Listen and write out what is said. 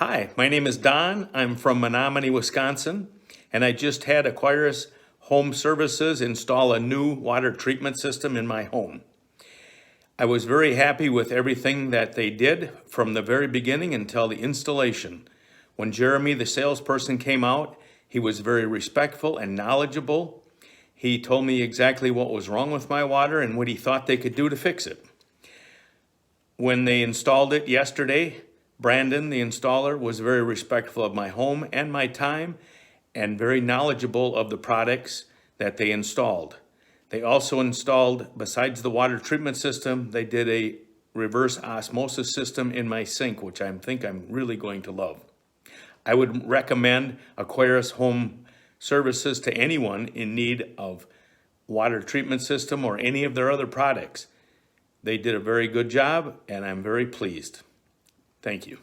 Hi, my name is Don. I'm from Menomonie, Wisconsin, and I just had Aquarius Home Services install a new water treatment system in my home. I was very happy with everything that they did from the very beginning until the installation. When Jeremy, the salesperson, came out, he was very respectful and knowledgeable. He told me exactly what was wrong with my water and what he thought they could do to fix it. When they installed it yesterday, Brandon, the installer, was very respectful of my home and my time and very knowledgeable of the products that they installed. They also installed, besides the water treatment system, they did a reverse osmosis system in my sink, which I think I'm really going to love. I would recommend Aquarius Home Services to anyone in need of water treatment system or any of their other products. They did a very good job, and I'm very pleased. Thank you.